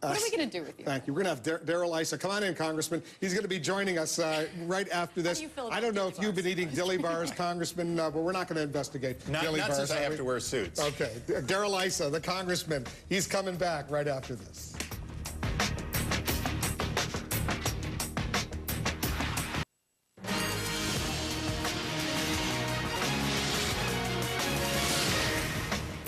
What are we going to do with you? Thank you. We're going to have Darrell Issa. Come on in, Congressman. He's going to be joining us right after this. How do you feel about I don't know dilly if you've been eating dilly bars, Congressman, but we're not going to investigate dilly bars. Not since I have to wear suits. Okay. Darrell Issa, the Congressman, he's coming back right after this.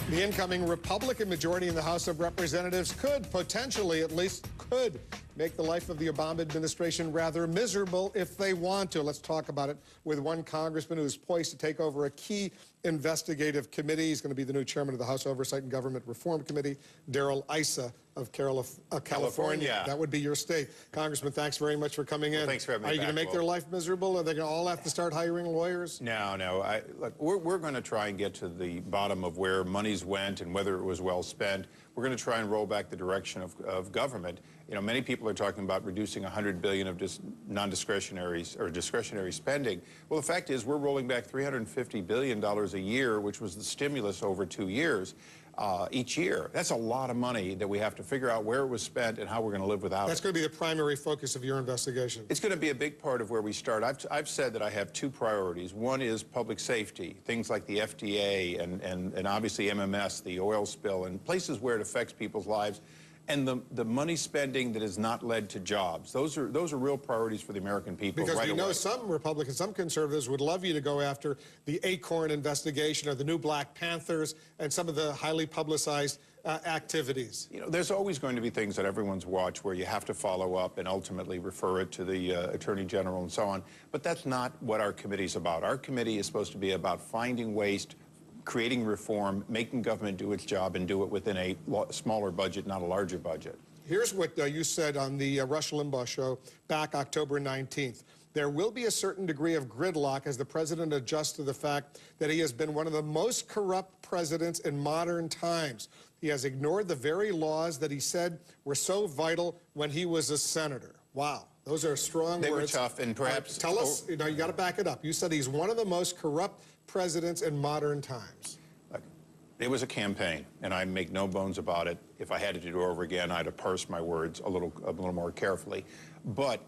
The incoming Republican majority in the House of Representatives could potentially, at least could, make the life of the Obama administration rather miserable if they want to. Let's talk about it with one congressman who is poised to take over a key investigative committee. He's going to be the new chairman of the House Oversight and Government Reform Committee, Darrell Issa of California. That would be your state. Congressman, thanks very much for coming in. Well, thanks for having me. Are you going to make their life miserable? Are they going to all have to start hiring lawyers? No. Look, we're going to try and get to the bottom of where monies went and whether it was well spent. We're going to try and roll back the direction of government. You know, many people are talking about reducing $100 billion of just non-discretionary or discretionary spending. Well, the fact is we're rolling back $350 billion a year, which was the stimulus over 2 years. Each year. That's a lot of money that we have to figure out where it was spent and how we're going to live without it. That's going to be the primary focus of your investigation. It's going to be a big part of where we start. I've said that I have two priorities. One is public safety, things like the FDA and obviously MMS, the oil spill, and places where it affects people's lives. And the money spending that has not led to jobs. Those are real priorities for the American people. Because right we know away. some Republicans, some conservatives would love you to go after the Acorn investigation or the new Black Panthers and some of the highly publicized activities. You know, there's always going to be things that everyone's watched where you have to follow up and ultimately refer it to the Attorney General and so on. But that's not what our committee's about. Our committee is supposed to be about finding ways, creating reform, making government do its job, and do it within a smaller budget, not a larger budget. Here's what you said on the Rush Limbaugh show back October 19th. There will be a certain degree of gridlock as the president adjusts to the fact that he has been one of the most corrupt presidents in modern times. He has ignored the very laws that he said were so vital when he was a senator. Wow. Those are strong words. They were tough, and perhaps... tell us, you got to back it up. You said he's one of the most corrupt presidents in modern times. Look, it was a campaign, and I make no bones about it. If I had to do it over again, I'd have parsed my words a little more carefully. But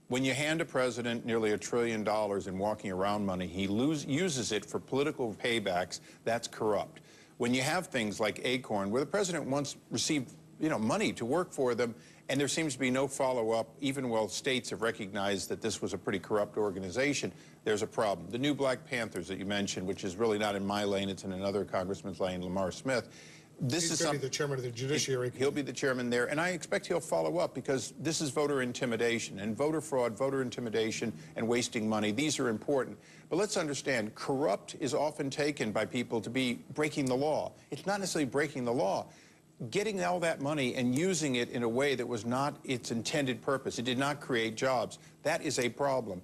when you hand a president nearly $1 trillion in walking around money, he uses it for political paybacks. That's corrupt. When you have things like Acorn, where the president once received, money to work for them, and there seems to be no follow-up, even while states have recognized that this was a pretty corrupt organization, there's a problem. The new Black Panthers that you mentioned, which is really not in my lane, it's in another congressman's lane, Lamar Smith. He's going to be the chairman of the Judiciary Committee. He'll be the chairman there, and I expect he'll follow up because this is voter intimidation, and voter fraud, voter intimidation, and wasting money. These are important. But let's understand, corrupt is often taken by people to be breaking the law. It's not necessarily breaking the law. Getting all that money and using it in a way that was not its intended purpose. It did not create jobs. That is a problem.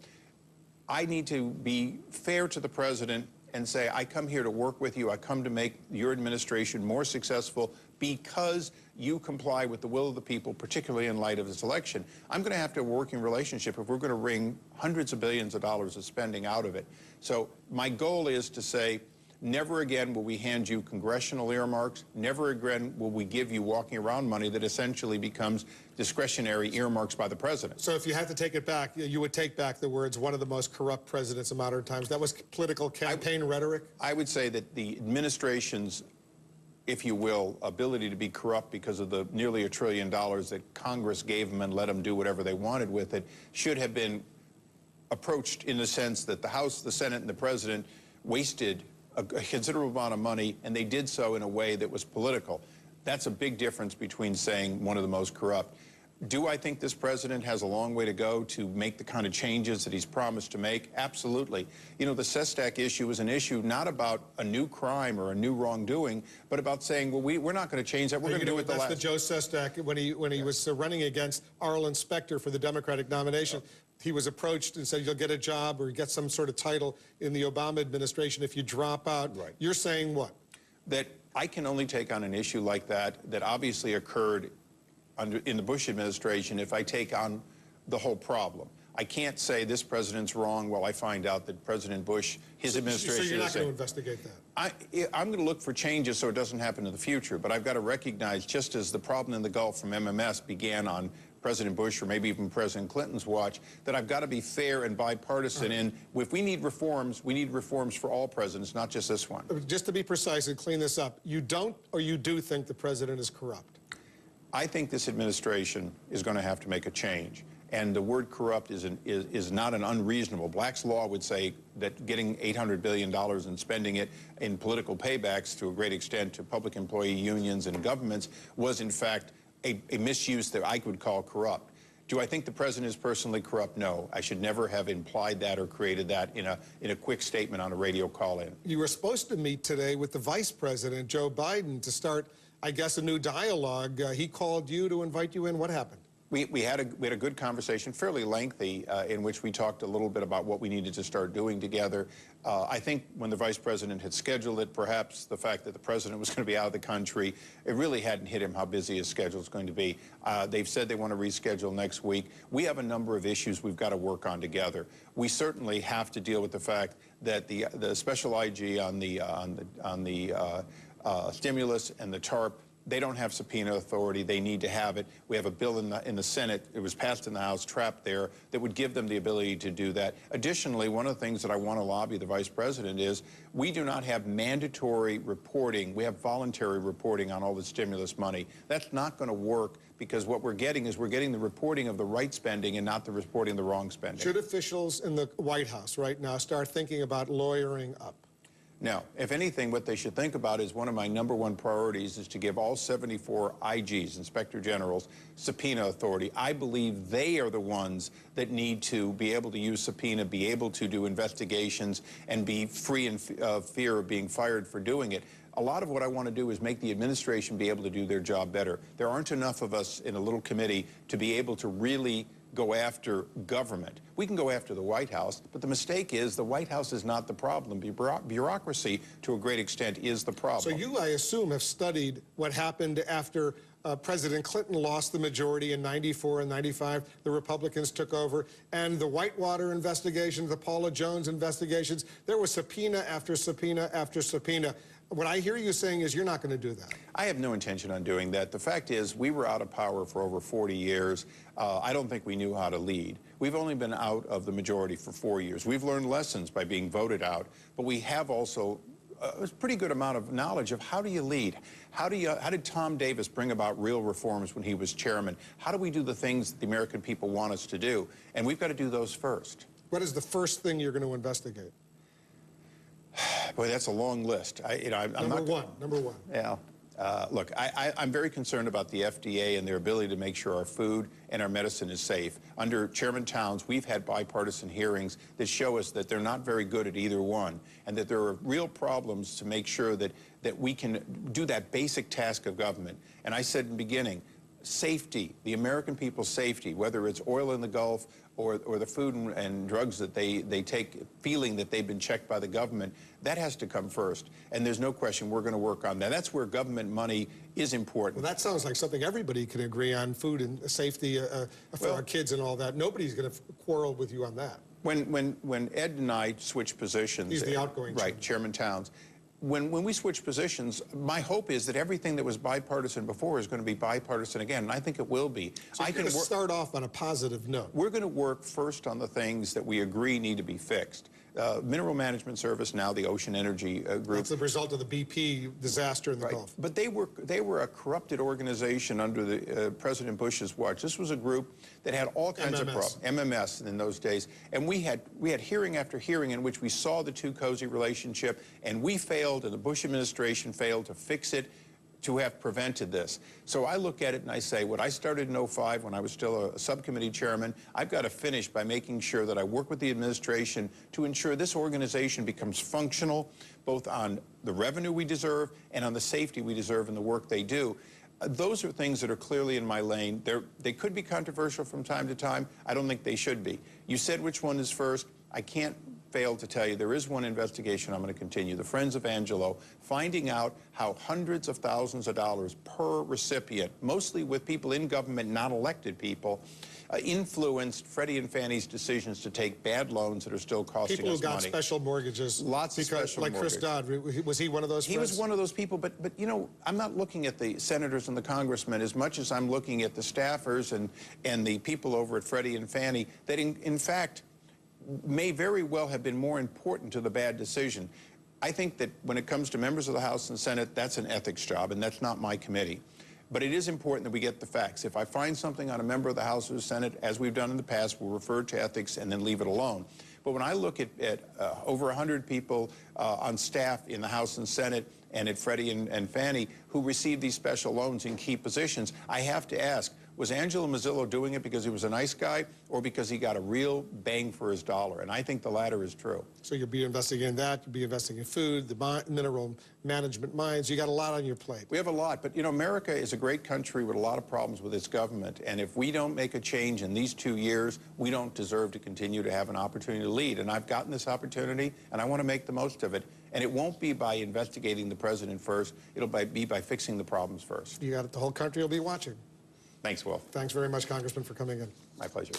I need to be fair to the president and say, I come here to work with you. I come to make your administration more successful because you comply with the will of the people, particularly in light of this election. I'm going to have to have a working relationship if we're going to wring hundreds of billions of dollars of spending out of it. So my goal is to say, never again will we hand you congressional earmarks. Never again will we give you walking around money that essentially becomes discretionary earmarks by the president. So if you had to take it back, you would take back the words, one of the most corrupt presidents of modern times. That was political campaign rhetoric? I would say that the administration's, if you will, ability to be corrupt because of the nearly $1 trillion that Congress gave them and let them do whatever they wanted with it should have been approached in the sense that the House, the Senate, and the president wasted a considerable amount of money, and they did so in a way that was political. That's a big difference between saying one of the most corrupt. Do I think this president has a long way to go to make the kind of changes that he's promised to make? Absolutely. You know, the SESTAC issue is an issue not about a new crime or a new wrongdoing, but about saying, well, we're not going to change that. We're going to do it the last. That's the Joe Sestak when he was running against Arlen Specter for the Democratic nomination. He was approached and said, you'll get a job or get some sort of title in the Obama administration if you drop out. Right. You're saying what? That I can only take on an issue like that obviously occurred in the Bush administration if I take on the whole problem. I can't say this president's wrong while I find out that President Bush, his administration... So you're not going to investigate that? I'm going to look for changes so it doesn't happen in the future, but I've got to recognize, just as the problem in the Gulf from MMS began on President Bush or maybe even President Clinton's watch, that I've got to be fair and bipartisan. And if we need reforms for all presidents, not just this one. Just to be precise and clean this up, you don't or you do think the president is corrupt? I think this administration is going to have to make a change. And the word corrupt is not an unreasonable. Black's Law would say that getting $800 billion and spending it in political paybacks to a great extent to public employee unions and governments was, in fact, a misuse that I would call corrupt. Do I think the president is personally corrupt? No. I should never have implied that or created that in a quick statement on a radio call-in. You were supposed to meet today with the vice president, Joe Biden, to start, I guess, a new dialogue. He called you to invite you in. What happened? We had a good conversation, fairly lengthy, in which we talked a little bit about what we needed to start doing together. I think when the vice president had scheduled it, perhaps the fact that the president was going to be out of the country, it really hadn't hit him how busy his schedule is going to be. They've said they want to reschedule next week. We have a number of issues we've got to work on together. We certainly have to deal with the fact that the special IG on the stimulus and the TARP, they don't have subpoena authority. They need to have it. We have a bill in the Senate. It was passed in the House, trapped there, that would give them the ability to do that. Additionally, one of the things that I want to lobby the vice president is we do not have mandatory reporting. We have voluntary reporting on all the stimulus money. That's not going to work because what we're getting is the reporting of the right spending and not the reporting of the wrong spending. Should officials in the White House right now start thinking about lawyering up? Now, if anything, what they should think about is one of my #1 priorities is to give all 74 IGs, Inspector Generals, subpoena authority. I believe they are the ones that need to be able to use subpoena, be able to do investigations, and be free of fear of being fired for doing it. A lot of what I want to do is make the administration be able to do their job better. There aren't enough of us in a little committee to be able to really go after government. We can go after the White House, but the mistake is the White House is not the problem. Bureaucracy, to a great extent, is the problem. So you, I assume, have studied what happened after President Clinton lost the majority in '94 and '95. The Republicans took over, and the Whitewater investigations, the Paula Jones investigations, there was subpoena after subpoena after subpoena. What I hear you saying is you're not going to do that. I have no intention on doing that. The fact is we were out of power for over 40 years. I don't think we knew how to lead. We've only been out of the majority for 4 years. We've learned lessons by being voted out, but we have also a pretty good amount of knowledge of how do you lead? How did Tom Davis bring about real reforms when he was chairman? How do we do the things that the American people want us to do? And we've got to do those first. What is the first thing you're going to investigate? Boy, that's a long list. Number one. Yeah. Look, I'm very concerned about the FDA and their ability to make sure our food and our medicine is safe. Under Chairman Towns, we've had bipartisan hearings that show us that they're not very good at either one, and that there are real problems to make sure that we can do that basic task of government. And I said in the beginning, safety, the American people's safety, whether it's oil in the Gulf or the food and drugs that they take, feeling that they've been checked by the government, that has to come first. And there's no question we're going to work on that. That's where government money is important. Well, that sounds like something everybody can agree on, food and safety for our kids and all that. Nobody's going to quarrel with you on that. When Ed and I switched positions... He's the outgoing Right, Chairman Towns. When we switch positions, my hope is that everything that was bipartisan before is going to be bipartisan again, and I think it will be. So you're going to start off on a positive note. We're going to work first on the things that we agree need to be fixed. Mineral Management Service, now the Ocean Energy Group. That's the result of the BP disaster in the Gulf. But they were a corrupted organization under the President Bush's watch. This was a group that had all kinds of problems. MMS in those days. And we had hearing after hearing in which we saw the too cozy relationship, and we failed, and the Bush administration failed to fix it, to have prevented this. So I look at it and I say, what I started in '05 when I was still a subcommittee chairman, I've got to finish by making sure that I work with the administration to ensure this organization becomes functional, both on the revenue we deserve and on the safety we deserve in the work they do. Those are things that are clearly in my lane. They could be controversial from time to time. I don't think they should be. You said which one is first. I can't failed to tell you, there is one investigation I'm going to continue. The Friends of Angelo, finding out how hundreds of thousands of dollars per recipient, mostly with people in government, not elected people, influenced Freddie and Fannie's decisions to take bad loans that are still costing us money. People who got special mortgages. Lots of special like mortgages. Chris Dodd, was he one of those He friends? was one of those people, but you know, I'm not looking at the senators and the congressmen as much as I'm looking at the staffers and the people over at Freddie and Fannie that in fact may very well have been more important to the bad decision. I think that when it comes to members of the House and Senate, that's an ethics job, and that's not my committee. But it is important that we get the facts. If I find something on a member of the House or the Senate, as we've done in the past, we'll refer to ethics and then leave it alone. But when I look at over 100 people on staff in the House and Senate and at Freddie and Fannie who received these special loans in key positions, I have to ask, was Angelo Mazzillo doing it because he was a nice guy or because he got a real bang for his dollar? And I think the latter is true. So you'll be investigating that, you'll be investigating food, the mineral management mines. You got a lot on your plate. We have a lot, but you know, America is a great country with a lot of problems with its government, and if we don't make a change in these 2 years, we don't deserve to continue to have an opportunity to lead. And I've gotten this opportunity, and I want to make the most of it. And it won't be by investigating the president first, it'll be by fixing the problems first. You got it. The whole country will be watching. Thanks, Will. Thanks very much, Congressman, for coming in. My pleasure.